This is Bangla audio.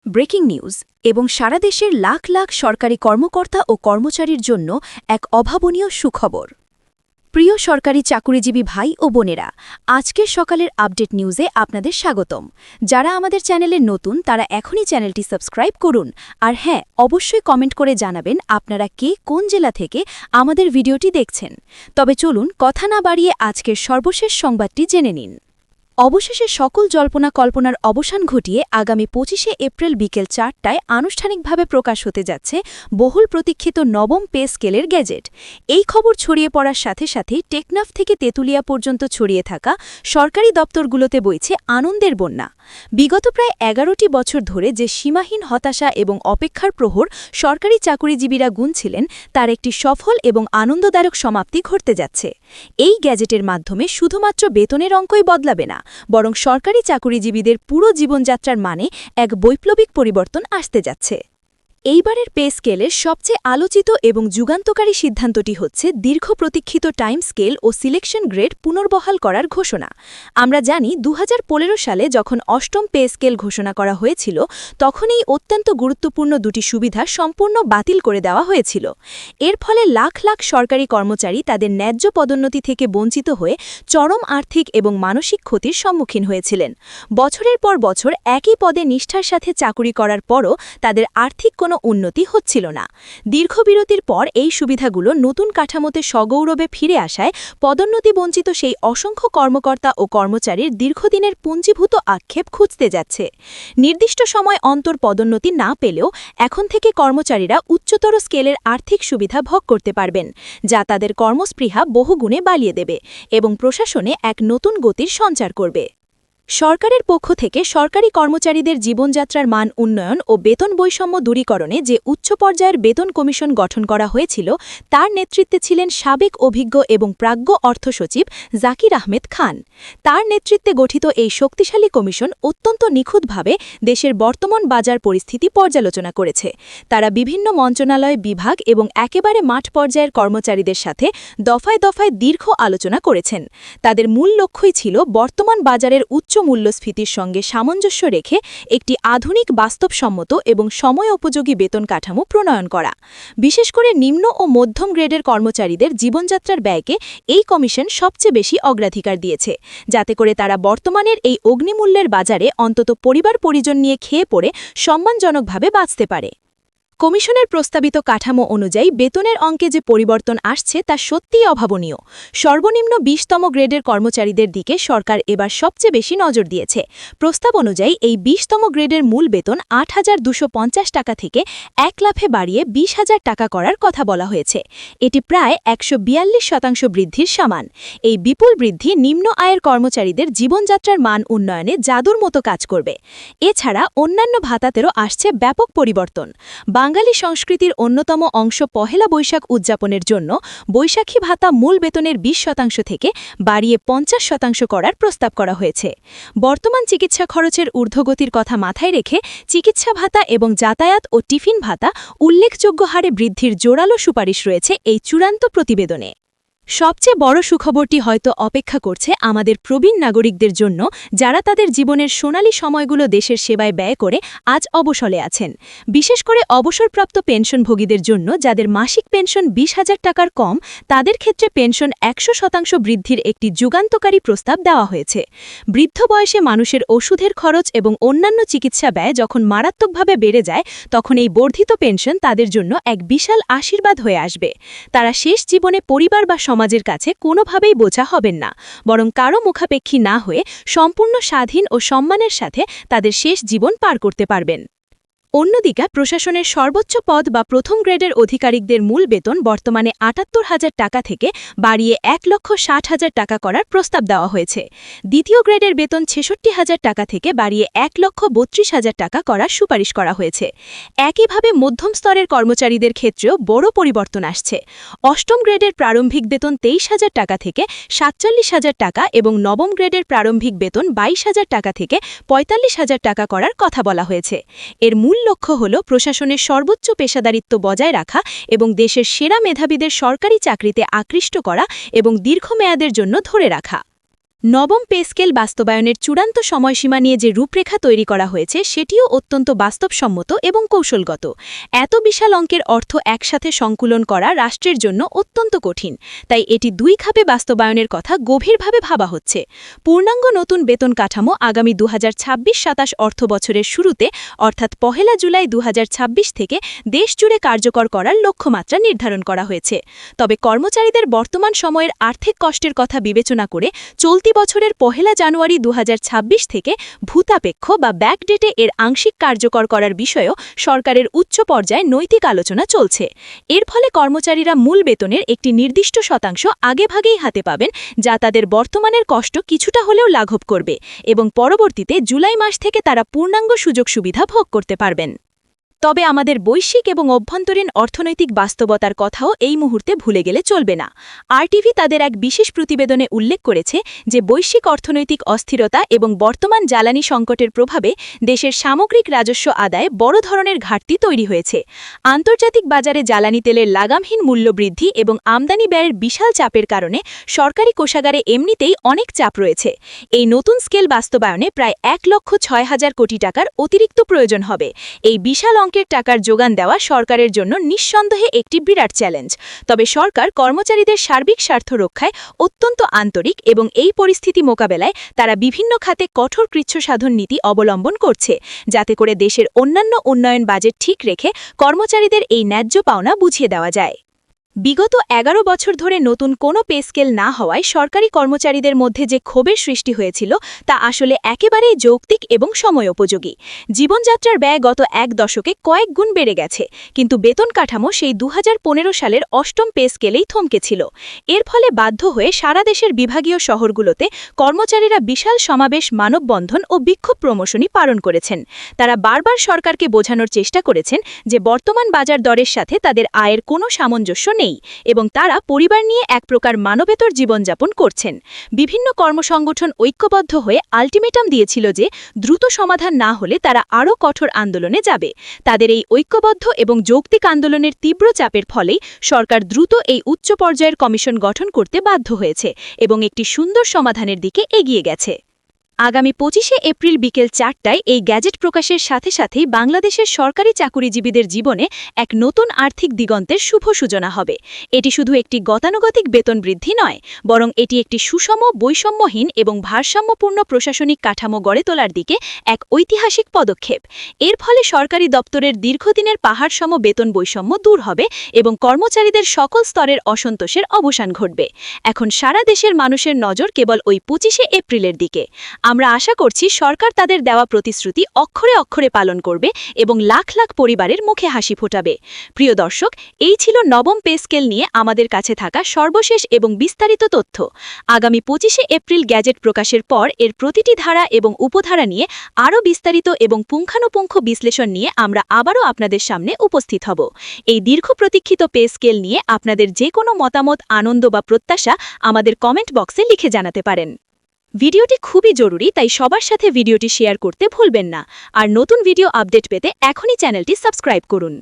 ব্রেকিং নিউজ এবং সারা দেশের লাখ লাখ সরকারি কর্মকর্তা ও কর্মচারীর জন্য এক অভাবনীয় সুখবর। প্রিয় সরকারি চাকুরিজীবী ভাই ও বোনেরা, আজকের সকালের আপডেট নিউজে আপনাদের স্বাগতম। যারা আমাদের চ্যানেলে নতুন তারা এখনই চ্যানেলটি সাবস্ক্রাইব করুন, আর হ্যাঁ, অবশ্যই কমেন্ট করে জানাবেন আপনারা কে কোন জেলা থেকে আমাদের ভিডিওটি দেখছেন। তবে চলুন কথা না বাড়িয়ে আজকের সর্বশেষ সংবাদটি জেনে নিন। অবশেষে সকল জল্পনা কল্পনার অবসান ঘটিয়ে আগামী ২৫শে এপ্রিল বিকেল ৪টায় আনুষ্ঠানিকভাবে প্রকাশ হতে যাচ্ছে বহুল প্রতীক্ষিত নবম পে স্কেলের গেজেট। এই খবর ছড়িয়ে পড়ার সাথে সাথেই টেকনাফ থেকে তেঁতুলিয়া পর্যন্ত ছড়িয়ে থাকা সরকারি দপ্তরগুলোতে বইছে আনন্দের বন্যা। বিগত প্রায় ১১টি বছর ধরে যে সীমাহীন হতাশা এবং অপেক্ষার প্রহর সরকারি চাকুরিজীবীরা গুনছিলেন, তার একটি সফল এবং আনন্দদায়ক সমাপ্তি ঘটতে যাচ্ছে। এই গ্যাজেটের মাধ্যমে শুধুমাত্র বেতনের অঙ্কই বদলাবে না, বরং সরকারি চাকুরিজীবীদের পুরো জীবনযাত্রার মানে এক বৈপ্লবিক পরিবর্তন আসতে যাচ্ছে। এইবারের পে স্কেলের সবচেয়ে আলোচিত এবং যুগান্তকারী সিদ্ধান্তটি হচ্ছে দীর্ঘ প্রতীক্ষিত টাইম স্কেল ও সিলেকশন গ্রেড পুনর্বহাল করার ঘোষণা। আমরা জানি ২০১৫ সালে যখন অষ্টম পে স্কেল ঘোষণা করা হয়েছিল, তখন এই অত্যন্ত গুরুত্বপূর্ণ দুটি সুবিধা সম্পূর্ণ বাতিল করে দেওয়া হয়েছিল। এর ফলে লাখ লাখ সরকারি কর্মচারী তাদের ন্যায্য পদোন্নতি থেকে বঞ্চিত হয়ে চরম আর্থিক এবং মানসিক ক্ষতির সম্মুখীন হয়েছিলেন। বছরের পর বছর একই পদে নিষ্ঠার সাথে চাকুরি করার পরও তাদের আর্থিক কোনো উন্নতি হচ্ছিল না। দীর্ঘ বিরতির পর এই সুবিধাগুলো নতুন কাঠামোতে সগৌরবে ফিরে আসায় পদোন্নতি বঞ্চিত সেই অসংখ্য কর্মকর্তা ও কর্মচারীর দীর্ঘদিনের পুঞ্জীভূত আক্ষেপ খুঁজতে যাচ্ছে। নির্দিষ্ট সময় অন্তর পদোন্নতি না পেলেও এখন থেকে কর্মচারীরা উচ্চতর স্কেলের আর্থিক সুবিধা ভোগ করতে পারবেন, যা তাদের কর্মস্পৃহা বহুগুণে বাড়িয়ে দেবে এবং প্রশাসনে এক নতুন গতির সঞ্চার করবে। সরকারের পক্ষ থেকে সরকারি কর্মচারীদের জীবনযাত্রার মান উন্নয়ন ও বেতন বৈষম্য দূরীকরণে যে উচ্চ পর্যায়ের বেতন কমিশন গঠন করা হয়েছিল, তার নেতৃত্বে ছিলেন সাবেক অভিজ্ঞ এবং প্রাজ্ঞ অর্থসচিব জাকির আহমেদ খান। তার নেতৃত্বে গঠিত এই শক্তিশালী কমিশন অত্যন্ত নিখুঁতভাবে দেশের বর্তমান বাজার পরিস্থিতি পর্যালোচনা করেছে। তারা বিভিন্ন মন্ত্রণালয়, বিভাগ এবং একেবারে মাঠ পর্যায়ের কর্মচারীদের সাথে দফায় দফায় দীর্ঘ আলোচনা করেছেন। তাদের মূল লক্ষ্যই ছিল বর্তমান বাজারের উচ্চ মূল্যস্ফীতির সঙ্গে সামঞ্জস্য রেখে একটি আধুনিক, বাস্তবসম্মত এবং সময়োপযোগী বেতন কাঠামো প্রণয়ন করা। বিশেষ করে নিম্ন ও মধ্যম গ্রেডের কর্মচারীদের জীবনযাত্রার ব্যয়কে এই কমিশন সবচেয়ে বেশি অগ্রাধিকার দিয়েছে, যাতে করে তারা বর্তমানের এই অগ্নিমূল্যের বাজারে অন্তত পরিবার পরিজন নিয়ে খেয়ে পড়ে সম্মানজনকভাবে বাঁচতে পারে। কমিশনের প্রস্তাবিত কাঠামো অনুযায়ী বেতনের অঙ্কে যে পরিবর্তন আসছে তা সত্যিই অভাবনীয়। সর্বনিম্ন ২০তম গ্রেডের কর্মচারীদের দিকে সরকার এবার সবচেয়ে বেশি নজর দিয়েছে। প্রস্তাব অনুযায়ী এই ২০তম গ্রেডের মূল বেতন ৮,২৫০ টাকা থেকে ১ লাফে বাড়িয়ে ২০,০০০ টাকা করার কথা বলা হয়েছে। এটি প্রায় ১৪২% বৃদ্ধির সমান। এই বিপুল বৃদ্ধি নিম্ন আয়ের কর্মচারীদের জীবনযাত্রার মান উন্নয়নে জাদুর মতো কাজ করবে। এছাড়া অন্যান্য ভাতাতেরও আসছে ব্যাপক পরিবর্তন। বাঙালি সংস্কৃতির অন্যতম অংশ পহেলা বৈশাখ উদযাপনের জন্য বৈশাখী ভাতা মূল বেতনের ২০% থেকে বাড়িয়ে ৫০% করার প্রস্তাব করা হয়েছে। বর্তমান চিকিৎসা খরচের ঊর্ধ্বগতির কথা মাথায় রেখে চিকিৎসা ভাতা এবং যাতায়াত ও টিফিন ভাতা উল্লেখযোগ্য হারে বৃদ্ধির জোরালো সুপারিশ রয়েছে এই চূড়ান্ত প্রতিবেদনে। সবচেয়ে বড় সুখবরটি হয়তো অপেক্ষা করছে আমাদের প্রবীণ নাগরিকদের জন্য, যারা তাদের জীবনের সোনালী সময়গুলো দেশের সেবায় ব্যয় করে আজ অবসরে আছেন। বিশেষ করে অবসরপ্রাপ্ত পেনশনভোগীদের জন্য, যাদের মাসিক পেনশন ২০,০০০ টাকার কম, তাদের ক্ষেত্রে পেনশন ১০০% বৃদ্ধির একটি যুগান্তকারী প্রস্তাব দেওয়া হয়েছে। বৃদ্ধ বয়সে মানুষের ওষুধের খরচ এবং অন্যান্য চিকিৎসা ব্যয় যখন মারাত্মকভাবে বেড়ে যায়, তখন এই বর্ধিত পেনশন তাদের জন্য এক বিশাল আশীর্বাদ হয়ে আসবে। তারা শেষ জীবনে পরিবার বা সমাজের কাছে কোনোভাবেই বোঝা হবেন না, বরং কারও মুখাপেক্ষী না হয়ে সম্পূর্ণ স্বাধীন ও সম্মানের সাথে তাদের শেষ জীবন পার করতে পারবেন। অন্যদিকে প্রশাসনের সর্বোচ্চ পদ বা প্রথম গ্রেডের অধিকারিকদের মূল বেতন বর্তমানে ৭৮,০০০ টাকা থেকে বাড়িয়ে ১,৬০,০০০ টাকা করার প্রস্তাব দেওয়া হয়েছে। দ্বিতীয় গ্রেডের বেতন ৬৬,০০০ টাকা থেকে বাড়িয়ে ১,৩২,০০০ টাকা করার সুপারিশ করা হয়েছে। একইভাবে মধ্যম স্তরের কর্মচারীদের ক্ষেত্রেও বড় পরিবর্তন আসছে। অষ্টম গ্রেডের প্রারম্ভিক বেতন ২৩,০০০ টাকা থেকে ৪৭,০০০ টাকা এবং নবম গ্রেডের প্রারম্ভিক বেতন ২২,০০০ টাকা থেকে ৪৫,০০০ টাকা করার কথা বলা হয়েছে। এর মূল লক্ষ্য হল প্রশাসনের সর্বোচ্চ পেশাদারিত্ব বজায় রাখা এবং দেশের সেরা মেধাবীদের সরকারি চাকরিতে আকৃষ্ট করা এবং দীর্ঘমেয়াদের জন্য ধরে রাখা। নবম পে স্কেল বাস্তবায়নের চূড়ান্ত সময়সীমা নিয়ে যে রূপরেখা তৈরি করা হয়েছে সেটিও অত্যন্ত বাস্তবসম্মত এবং কৌশলগত। এত বিশাল অঙ্কের অর্থ একসাথে সংকুলন করা রাষ্ট্রের জন্য অত্যন্ত কঠিন, তাই এটি দুই ধাপে বাস্তবায়নের কথা গভীরভাবে ভাবা হচ্ছে। পূর্ণাঙ্গ নতুন বেতন কাঠামো আগামী 2026-27 অর্থবছরের শুরুতে অর্থাৎ 1 জুলাই 2026 থেকে দেশজুড়ে কার্যকর করার লক্ষ্যমাত্রা নির্ধারণ করা হয়েছে। তবে কর্মচারীদের বর্তমান সময়ের আর্থিক কষ্টের কথা বিবেচনা করে চলতি বছরের 1 জানুয়ারি 2026 থেকে ভূতাপেক্ষ বা ব্যাকডেটে এর আংশিক কার্যকর করার বিষয়েও সরকারের উচ্চ পর্যায়ে নৈতিক আলোচনা চলছে। এর ফলে কর্মচারীরা মূল বেতনের একটি নির্দিষ্ট শতাংশ আগেভাগেই হাতে পাবেন, যা তাদের বর্তমানের কষ্ট কিছুটা হলেও লাঘব করবে এবং পরবর্তীতে জুলাই মাস থেকে তারা পূর্ণাঙ্গ সুযোগ সুবিধা ভোগ করতে পারবেন। তবে আমাদের বৈশ্বিক এবং অভ্যন্তরীণ অর্থনৈতিক বাস্তবতার কথাও এই মুহূর্তে ভুলে গেলে চলবে না। আরটিভি তাদের এক বিশেষ প্রতিবেদনে উল্লেখ করেছে যে বৈশ্বিক অর্থনৈতিক অস্থিরতা এবং বর্তমান জ্বালানি সংকটের প্রভাবে দেশের সামগ্রিক রাজস্ব আদায়ে বড় ধরনের ঘাটতি তৈরি হয়েছে। আন্তর্জাতিক বাজারে জ্বালানি তেলের লাগামহীন মূল্যবৃদ্ধি এবং আমদানি ব্যয়ের বিশাল চাপের কারণে সরকারি কোষাগারে এমনিতেই অনেক চাপ রয়েছে। এই নতুন স্কেল বাস্তবায়নে প্রায় 1,06,000 কোটি টাকার অতিরিক্ত প্রয়োজন হবে। এই বিশাল অঙ্কের টাকার যোগান দেওয়া সরকারের জন্য নিঃসন্দেহে একটি বিরাট চ্যালেঞ্জ। তবে সরকার কর্মচারীদের সার্বিক স্বার্থ রক্ষায় অত্যন্ত আন্তরিক এবং এই পরিস্থিতি মোকাবেলায় তারা বিভিন্ন খাতে কঠোর কৃচ্ছসাধন নীতি অবলম্বন করছে, যাতে করে দেশের অন্যান্য উন্নয়ন বাজেট ঠিক রেখে কর্মচারীদের এই ন্যায্য পাওনা বুঝিয়ে দেওয়া যায়। বিগত 11 বছর ধরে নতুন কোনো পে স্কেল না হওয়ায় সরকারি কর্মচারীদের মধ্যে যে ক্ষোভের সৃষ্টি হয়েছিল তা আসলে একেবারেই যৌক্তিক এবং সময়োপযোগী। জীবনযাত্রার ব্যয় গত এক দশকে কয়েক গুণ বেড়ে গেছে, কিন্তু বেতন কাঠামো সেই 2015 সালের অষ্টম পে স্কেলেই থমকেছিল। এর ফলে বাধ্য হয়ে সারা দেশের বিভাগীয় শহরগুলোতে কর্মচারীরা বিশাল সমাবেশ, মানববন্ধন ও বিক্ষোভ প্রমোশনী পালন করেছেন। তারা বারবার সরকারকে বোঝানোর চেষ্টা করেছেন যে বর্তমান বাজার দরের সাথে তাদের আয়ের কোনো সামঞ্জস্য নেই এবং তারা পরিবার নিয়ে এক প্রকার মানবেতর জীবনযাপন করছেন। বিভিন্ন কর্মসংগঠন ঐক্যবদ্ধ হয়ে আলটিমেটাম দিয়েছিল যে দ্রুত সমাধান না হলে তারা আরও কঠোর আন্দোলনে যাবে। তাদের এই ঐক্যবদ্ধ এবং যৌক্তিক আন্দোলনের তীব্র চাপের ফলেই সরকার দ্রুত এই উচ্চ পর্যায়ের কমিশন গঠন করতে বাধ্য হয়েছে এবং একটি সুন্দর সমাধানের দিকে এগিয়ে গেছে। আগামী 25 এপ্রিল বিকেল 4টায় এই গ্যাজেট প্রকাশের সাথে সাথেই বাংলাদেশের সরকারি চাকুরিজীবীদের জীবনে এক নতুন আর্থিক দিগন্তের শুভ সূচনা হবে। এটি শুধু একটি গতানুগতিক বেতন বৃদ্ধি নয়, বরং এটি একটি সুষম, বৈষম্যহীন এবং ভারসাম্যপূর্ণ প্রশাসনিক কাঠামো গড়ে তোলার দিকে এক ঐতিহাসিক পদক্ষেপ। এর ফলে সরকারি দপ্তরের দীর্ঘদিনের পাহাড়সম বেতন বৈষম্য দূর হবে এবং কর্মচারীদের সকল স্তরের অসন্তোষের অবসান ঘটবে। এখন সারা দেশের মানুষের নজর কেবল ওই 25 এপ্রিলের দিকে। আমরা আশা করছি সরকার তাদের দেওয়া প্রতিশ্রুতি অক্ষরে অক্ষরে পালন করবে এবং লাখ লাখ পরিবারের মুখে হাসি ফোটাবে। প্রিয় দর্শক, এই ছিল নবম পে স্কেল নিয়ে আমাদের কাছে থাকা সর্বশেষ এবং বিস্তারিত তথ্য। আগামী 25 এপ্রিল গ্যাজেট প্রকাশের পর এর প্রতিটি ধারা এবং উপধারা নিয়ে আরও বিস্তারিত এবং পুঙ্খানুপুঙ্খ বিশ্লেষণ নিয়ে আমরা আবারও আপনাদের সামনে উপস্থিত হব। এই দীর্ঘ প্রতীক্ষিত পে স্কেল নিয়ে আপনাদের যে কোনো মতামত, আনন্দ বা প্রত্যাশা আমাদের কমেন্ট বক্সে লিখে জানাতে পারেন। ভিডিওটি খুবই জরুরি, তাই সবার সাথে ভিডিওটি শেয়ার করতে ভুলবেন না। আর নতুন ভিডিও আপডেট পেতে এখনই চ্যানেলটি সাবস্ক্রাইব করুন।